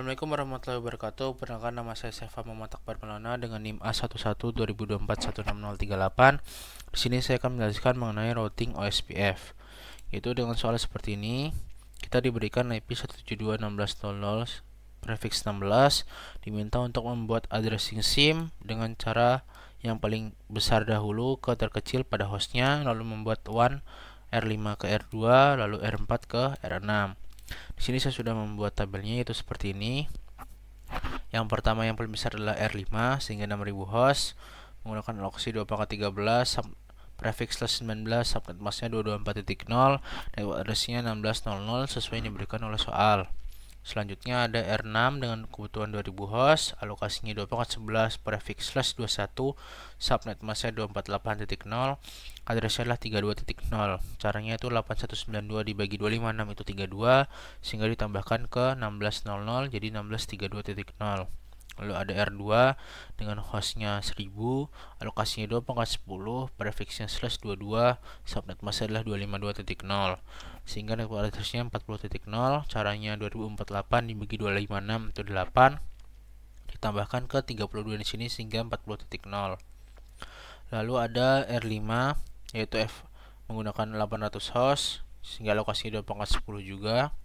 Assalamualaikum warahmatullahi wabarakatuh. Perkenalkan, nama saya Sefa Muhammad Akbar Maulana dengan NIM A11 2024 16038. Di sini saya akan menjelaskan mengenai routing OSPF. Yaitu dengan soal seperti ini, kita diberikan IP 172.16.00 prefix 16, diminta untuk membuat addressing SIM dengan cara yang paling besar dahulu ke terkecil pada hostnya, lalu membuat WAN R5 ke R2, lalu R4 ke R6. Di sini saya sudah membuat tabelnya, yaitu seperti ini. Yang pertama yang paling besar adalah R5 sehingga 6000 host menggunakan alokasi 2/13, prefix 19, subnet masknya 224.0, network addressnya 16.00 sesuai yang diberikan oleh soal. Selanjutnya ada R6 dengan kebutuhan 2000 host, alokasinya 2/11, prefix /21, subnet masknya 248.0, addressnya adalah 32.0. Caranya itu 8192 dibagi 256 itu 32, sehingga ditambahkan ke 16.00 jadi 1632.0. Lalu ada R2 dengan hostnya 1000, alokasinya 2/10, prefixnya /22, subnet masknya adalah 252.0, sehingga network addressnya 40.0. Caranya 2048 dibagi 256 itu 8, ditambahkan ke 32 di sini sehingga 40.0. Lalu ada R5 yaitu F menggunakan 800 host sehingga alokasinya 2/10 juga.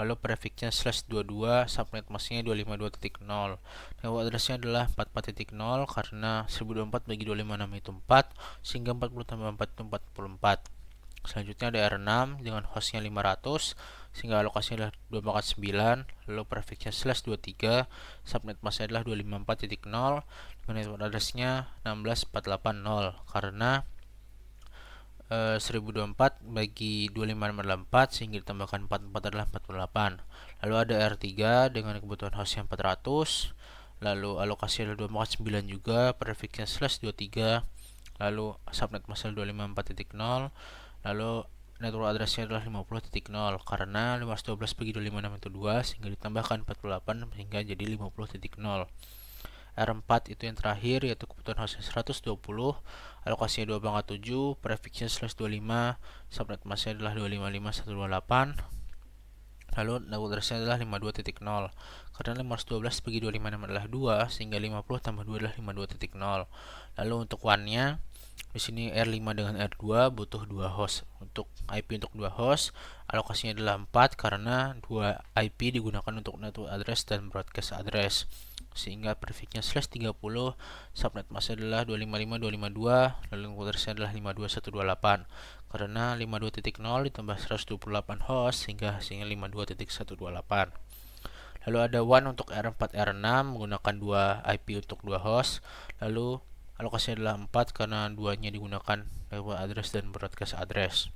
Lalu prefixnya /22, subnet masknya 252.0. Network addressnya adalah 44.0 karena 1024 bagi 256 itu 4, sehingga 40 tambah 4 itu 44. Selanjutnya ada R6 dengan hostnya 500 sehingga alokasinya adalah 2/9. Lalu prefixnya /23, subnet masknya adalah 254.0 dengan network addressnya 16480 karena 1024 bagi 25 adalah 4 sehingga ditambahkan 44 adalah 48. Lalu ada R3 dengan kebutuhan host yang 400, lalu alokasi adalah 2/9 juga, prefixnya /23, lalu subnet masknya 254.0, lalu network addressnya adalah 50.0 karena 512 bagi 256 itu 2 sehingga ditambahkan 48 sehingga jadi 50.0. R4 itu yang terakhir yaitu kebutuhan hostnya 120, alokasinya 2/7, prefixnya /25, subnet masknya adalah 255128, lalu network addressnya adalah 52.0 karena 512 bagi 256 adalah 2 sehingga 50 tambah 2 adalah 52.0. Lalu untuk WAN-nya di sini R5 dengan R2 butuh 2 host. Untuk IP untuk 2 host, alokasinya adalah 4 karena 2 IP digunakan untuk network address dan broadcast address. Sehingga prefixnya /30, subnet masknya adalah 255.252, lalu network addressnya adalah 52128. Karena 52.0 ditambah 128 host sehingga hasilnya 52.128. Lalu ada WAN untuk R4 R6 menggunakan 2 IP untuk 2 host. Lalu alokasinya adalah 4 karena duanya digunakan network address dan broadcast address.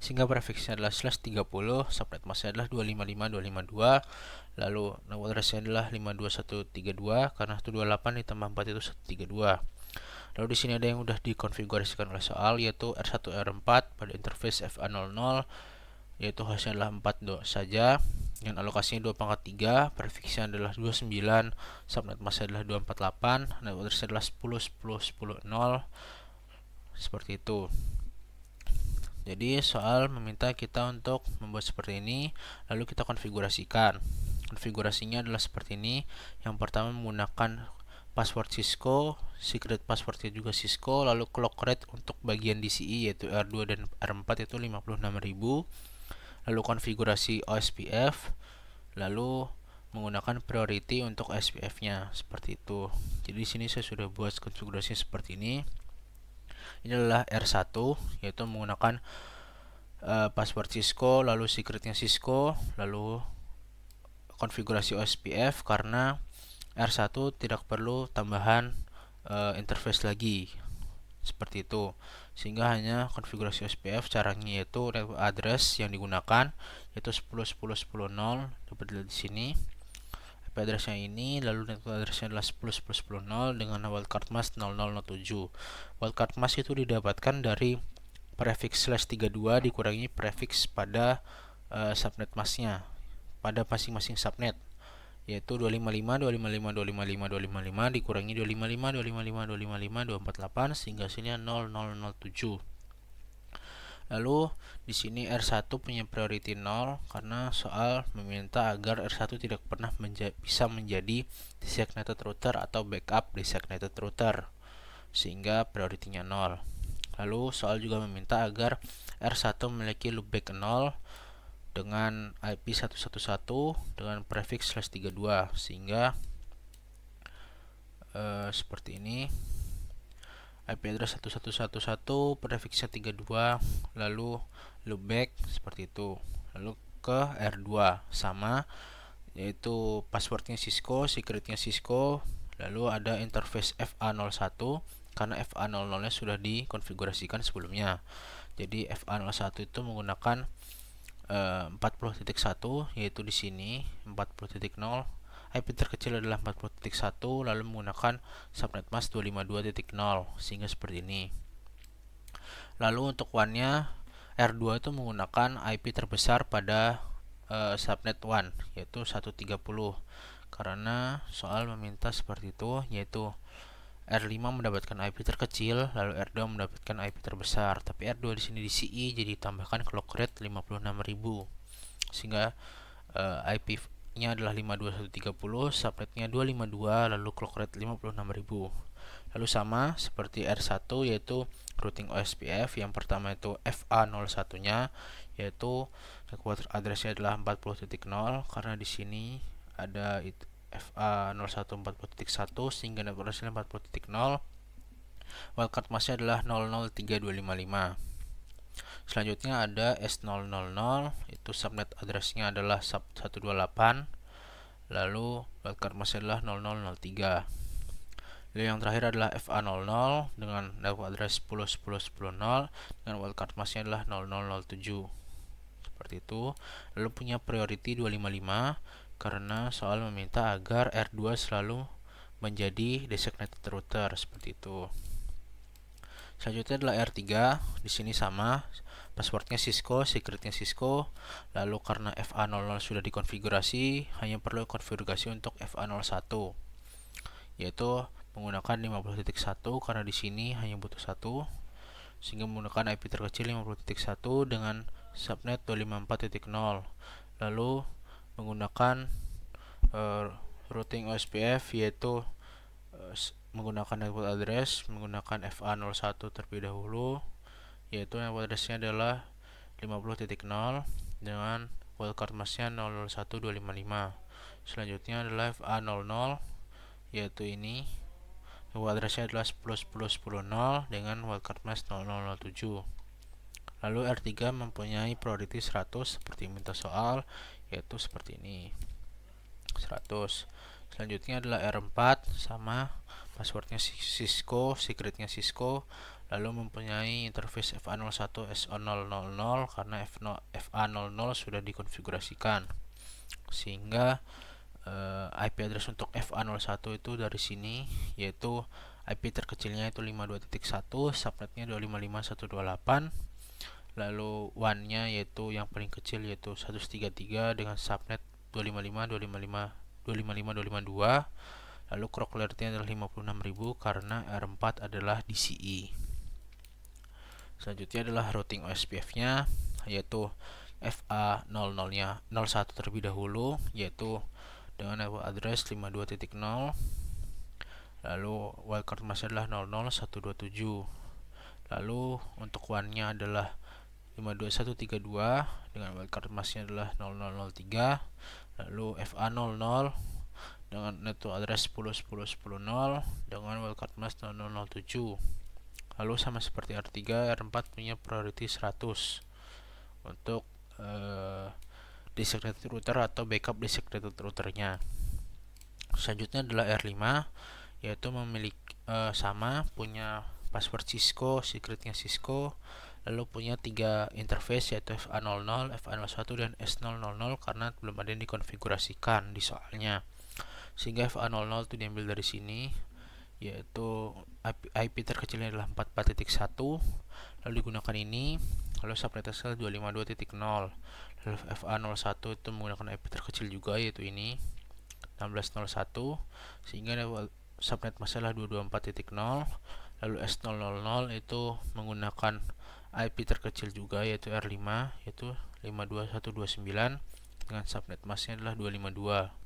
Sehingga prefixnya adalah /30, subnet masknya adalah 255252, lalu network addressnya adalah 52132 karena 128 ditambah 4 itu 132. Lalu di sini ada yang sudah dikonfigurasikan oleh soal yaitu R1 R4 pada interface FA00 yaitu hostnya adalah 4 saja dengan alokasinya 2/3, prefixnya adalah 29, subnet masknya adalah 248, network addressnya adalah 10 10 10 0 seperti itu. Jadi soal meminta kita untuk membuat seperti ini, lalu kita konfigurasikan. Konfigurasinya adalah seperti ini. Yang pertama menggunakan password Cisco, secret passwordnya juga Cisco, lalu clock rate untuk bagian DCI yaitu R2 dan R4 itu 56.000. Lalu konfigurasi OSPF, lalu menggunakan priority untuk OSPF-nya seperti itu. Jadi di sini saya sudah buat konfigurasinya seperti ini. Ini adalah R1 yaitu menggunakan password Cisco, lalu secretnya Cisco, lalu konfigurasi OSPF karena R1 tidak perlu tambahan interface lagi seperti itu, sehingga hanya konfigurasi OSPF. Caranya yaitu network address yang digunakan yaitu 10.10.10.0 dapat dilihat di sini. IP addressnya ini, lalu network addressnya adalah 10.10.10.0 dengan wildcard mask 0007. Wildcard mask itu didapatkan dari prefix /32 dikurangi prefix pada subnet masknya pada masing-masing subnet yaitu 255 255 255 255 dikurangi 255 255 255 248 sehingga hasilnya 0007. Lalu di sini R1 punya priority 0 karena soal meminta agar R1 tidak pernah bisa menjadi designated router atau backup designated router, sehingga priority-nya 0. Lalu soal juga meminta agar R1 memiliki loopback 0 dengan IP 111 dengan prefix /32, sehingga seperti ini. IP address 1111 prefixnya 32, lalu loopback seperti itu. Lalu ke R2 sama, yaitu passwordnya Cisco, secretnya Cisco, lalu ada interface FA01 karena FA00 nya sudah dikonfigurasikan sebelumnya. Jadi FA01 itu menggunakan 40.1, yaitu di sini 40.0. IP terkecil adalah 40.1, lalu menggunakan subnet mask 252.0, sehingga seperti ini. Lalu untuk WAN-nya, R2 itu menggunakan IP terbesar pada subnet WAN, yaitu 130, karena soal meminta seperti itu, yaitu R5 mendapatkan IP terkecil, lalu R2 mendapatkan IP terbesar. Tapi R2 di sini di CI, jadi tambahkan clock rate 56.000, sehingga IP-nya adalah 52130, subnetnya 252, lalu clock rate 56.000. Lalu sama seperti R1, yaitu routing OSPF. Yang pertama itu FA01-nya, yaitu network address-nya adalah 40.0, karena di sini ada FA01 40.1, sehingga network address-nya 40.0. Wildcard mask-nya adalah 003255. Selanjutnya ada S000, itu subnet address-nya adalah sub 128, lalu wildcard mask adalah 0003. Lalu yang terakhir adalah FA00 dengan network address 10.10.10.0 dengan wildcard mask-nya adalah 0007. Seperti itu. Lalu punya priority 255 karena soal meminta agar R2 selalu menjadi designated router, seperti itu. Selanjutnya adalah R3. Di sini sama, passwordnya Cisco, secretnya Cisco. Lalu karena FA00 sudah dikonfigurasi, hanya perlu konfigurasi untuk FA01, yaitu menggunakan 50.1 karena di sini hanya butuh 1, sehingga menggunakan IP terkecil 50.1 dengan subnet 254.0. Lalu menggunakan routing OSPF, yaitu menggunakan network address menggunakan FA01 terlebih dahulu, yaitu network address-nya adalah 50.0 dengan wildcard mask-nya 001255. Selanjutnya adalah FA00, yaitu ini network address-nya adalah 10.10.10.0 dengan wildcard mask 0007. Lalu R3 mempunyai priority 100 seperti minta soal, yaitu seperti ini, 100. Selanjutnya adalah R4, sama, passwordnya Cisco, secretnya Cisco, lalu mempunyai interface FA01 S000 karena FA00 sudah dikonfigurasikan, sehingga IP address untuk FA01 itu dari sini, yaitu IP terkecilnya itu 52.1, subnetnya 255.128, lalu WAN-nya yaitu yang paling kecil yaitu 133 dengan subnet 255.255.252, lalu clock rate-nya adalah 56.000 karena R4 adalah DCI. Selanjutnya adalah routing OSPF-nya, yaitu FA00-nya 01 terlebih dahulu, yaitu dengan network address 52.0, lalu wildcard mask adalah 00127. Lalu untuk WAN-nya adalah 52132 dengan wildcard mask-nya adalah 0003. Lalu FA00 dengan network address 10.10.10.0 dengan wildcard mask 0007. Lalu sama seperti R3, R4 punya priority 100 untuk designated router atau backup designated routernya. Selanjutnya adalah R5, yaitu memiliki sama, punya password Cisco, secretnya Cisco, lalu punya 3 interface yaitu FA00, FA01 dan S000 karena belum ada yang dikonfigurasikan di soalnya, sehingga FA00 itu diambil dari sini, yaitu IP terkecilnya adalah 44.1, lalu digunakan ini, lalu subnet 252.0. Lalu FA01 itu menggunakan IP terkecil juga, yaitu ini 1601, sehingga subnet masalah 224.0. Lalu S000 itu menggunakan IP terkecil juga yaitu R5 yaitu 52129 dengan subnet masknya adalah 252.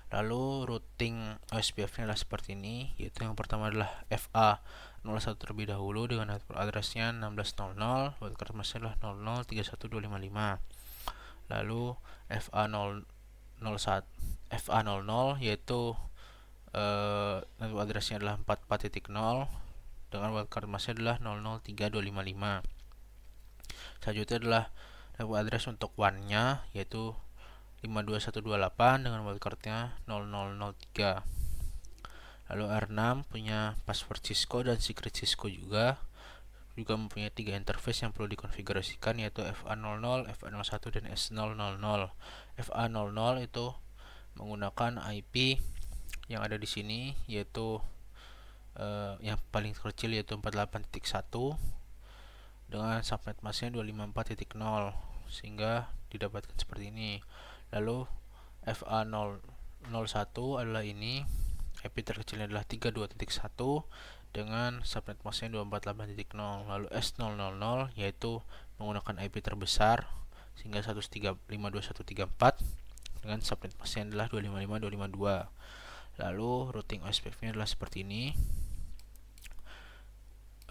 Lalu routing OSPF-nya adalah seperti ini, yaitu yang pertama adalah FA01 terlebih dahulu dengan addressnya 1600, wildcard masknya adalah 0031255. Lalu FA00 yaitu network addressnya adalah 44.0 dengan wildcard masknya adalah 003255. Selanjutnya adalah network address untuk WAN-nya yaitu 52128 dengan wildcardnya 0003. Lalu R6 punya password Cisco dan secret Cisco juga mempunyai 3 interface yang perlu dikonfigurasikan yaitu FA00, FA01 dan S000. FA00 itu menggunakan IP yang ada di sini yaitu yang paling kecil yaitu 48.1 dengan subnet masknya 254.0 sehingga didapatkan seperti ini. Lalu FA001 adalah ini, IP terkecilnya adalah 32.1 dengan subnet masknya 248.0. Lalu S000 yaitu menggunakan IP terbesar sehingga 135.2134 dengan subnet masknya adalah 255.252. Lalu routing OSPF-nya adalah seperti ini.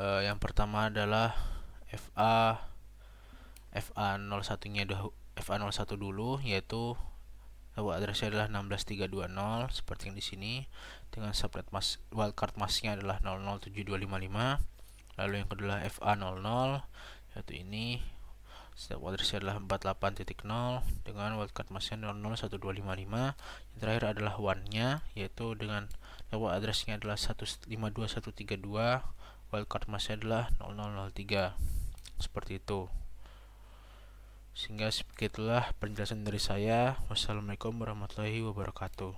Yang pertama adalah FA01 dulu, yaitu addressnya adalah 16320 seperti yang di sini dengan subnet wildcard masknya adalah 007255. Lalu yang kedua FA00 yaitu ini, addressnya adalah 48.0 dengan wildcard masknya 001255. Yang terakhir adalah WAN-nya yaitu dengan addressnya adalah 152132, wildcard masknya adalah 0003. Seperti itu. Sehingga begitulah penjelasan dari saya. Wassalamualaikum warahmatullahi wabarakatuh.